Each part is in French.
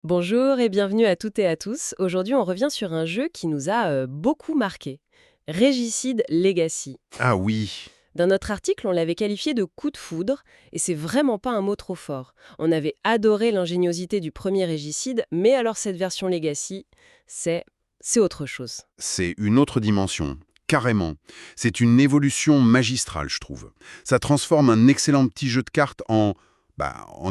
Bonjour et bienvenue à toutes et à tous. Aujourd'hui, on revient sur un jeu qui nous a beaucoup marqué. Régicide Legacy. Ah oui, Dans notre article, on l'avait qualifié de coup de foudre, et c'est vraiment pas un mot trop fort. On avait adoré l'ingéniosité du premier Régicide, mais alors cette version Legacy, c'est... c'est autre chose. c'est une autre dimension, carrément. C'est une évolution magistrale, je trouve. Ça transforme un excellent petit jeu de cartes en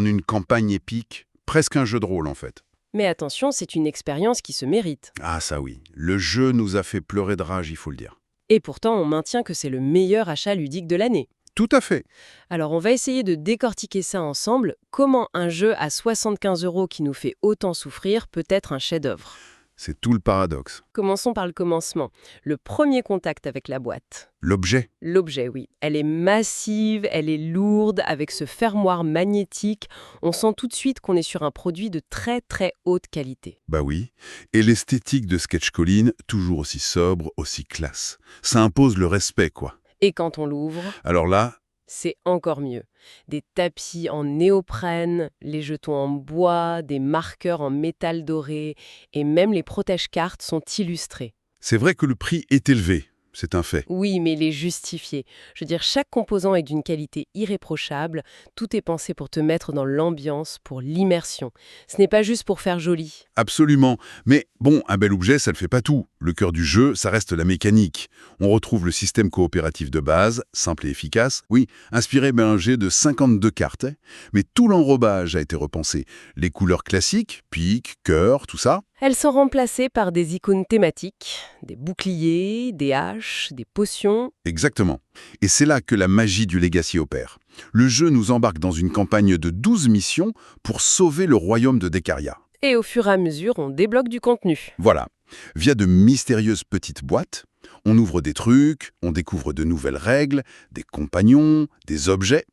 une campagne épique, presque un jeu de rôle en fait. Mais attention, c'est une expérience qui se mérite. Ah ça oui, le jeu nous a fait pleurer de rage, il faut le dire. Et pourtant, on maintient que c'est le meilleur achat ludique de l'année. Tout à fait. Alors on va essayer de décortiquer ça ensemble. Comment un jeu à 75 € qui nous fait autant souffrir peut être un chef-d'œuvre? C'est tout le paradoxe. Commençons par le commencement. Le premier contact avec la boîte. L'objet, L'objet, oui. Elle est massive, elle est lourde, avec ce fermoir magnétique. On sent tout de suite qu'on est sur un produit de très très haute qualité. bah oui. Et l'esthétique de Sketch Colline, toujours aussi sobre, aussi classe. Ça impose le respect, quoi. Et quand on l'ouvre, Alors là, c'est encore mieux. Des tapis en néoprène, les jetons en bois, des marqueurs en métal doré, et même les protège-cartes sont illustrés. c'est vrai que le prix est élevé, c'est un fait. Oui, mais il est justifié. Je veux dire, chaque composant est d'une qualité irréprochable. Tout est pensé pour te mettre dans l'ambiance, pour l'immersion. Ce n'est pas juste pour faire joli. Absolument. Mais bon, un bel objet, ça ne fait pas tout. Le cœur du jeu, ça reste la mécanique. On retrouve le système coopératif de base, simple et efficace. Oui, inspiré d'un jet de 52 cartes. Mais tout l'enrobage a été repensé. Les couleurs classiques, pique, cœur, tout ça. Elles sont remplacées par des icônes thématiques, des boucliers, des haches, des potions. Exactement. Et c'est là que la magie du Legacy opère. Le jeu nous embarque dans une campagne de 12 missions pour sauver le royaume de Decaria. Et au fur et à mesure, on débloque du contenu. Voilà. Via de mystérieuses petites boîtes, on ouvre des trucs, on découvre de nouvelles règles, des compagnons, des objets.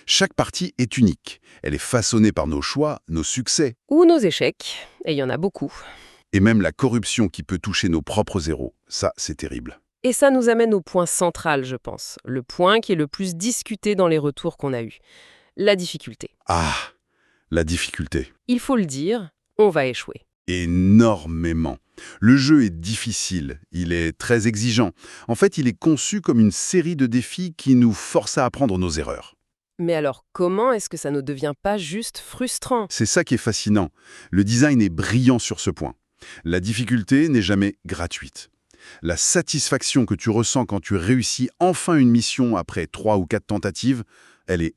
Chaque partie est unique. Elle est façonnée par nos choix, nos succès, Ou nos échecs, et il y en a beaucoup. et même la corruption qui peut toucher nos propres héros. Ça, c'est terrible. Et ça nous amène au point central, je pense. Le point qui est le plus discuté dans les retours qu'on a eus. La difficulté. Ah, la difficulté. Il faut le dire, on va échouer. Énormément. Le jeu est difficile, il est très exigeant. En fait, il est conçu comme une série de défis qui nous forcent à apprendre nos erreurs. Mais alors, comment est-ce que ça ne devient pas juste frustrant? C'est ça qui est fascinant. Le design est brillant sur ce point. La difficulté n'est jamais gratuite. La satisfaction que tu ressens quand tu réussis enfin une mission après 3 ou 4 tentatives, elle est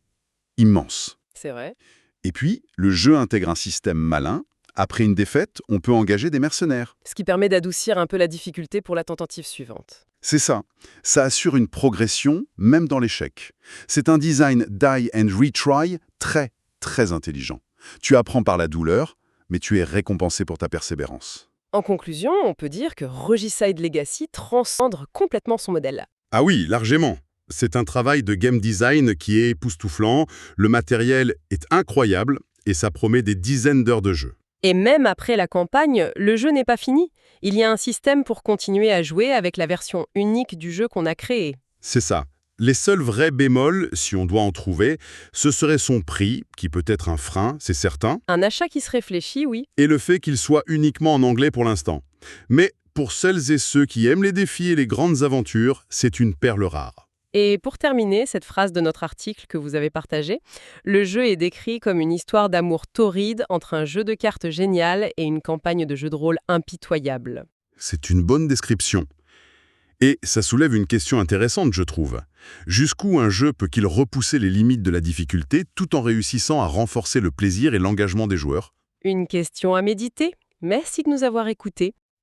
immense. C'est vrai. Et puis, le jeu intègre un système malin. Après une défaite, on peut engager des mercenaires. Ce qui permet d'adoucir un peu la difficulté pour la tentative suivante. C'est ça. Ça assure une progression, même dans l'échec. C'est un design die and retry très, très intelligent. Tu apprends par la douleur, mais tu es récompensé pour ta persévérance. En conclusion, on peut dire que Regicide Legacy transcende complètement son modèle. Ah oui, largement. C'est un travail de game design qui est époustouflant, le matériel est incroyable et ça promet des dizaines d'heures de jeu. Et même après la campagne, le jeu n'est pas fini. Il y a un système pour continuer à jouer avec la version unique du jeu qu'on a créé. C'est ça. Les seuls vrais bémols, si on doit en trouver, ce serait son prix, qui peut être un frein, c'est certain, Un achat qui se réfléchit, oui. et le fait qu'il soit uniquement en anglais pour l'instant. Mais pour celles et ceux qui aiment les défis et les grandes aventures, c'est une perle rare. Et pour terminer, cette phrase de notre article que vous avez partagé, le jeu est décrit comme une histoire d'amour torride entre un jeu de cartes génial et une campagne de jeu de rôle impitoyable. C'est une bonne description. Et ça soulève une question intéressante, je trouve. Jusqu'où un jeu peut-il repousser les limites de la difficulté tout en réussissant à renforcer le plaisir et l'engagement des joueurs? Une question à méditer. Merci de nous avoir écoutés.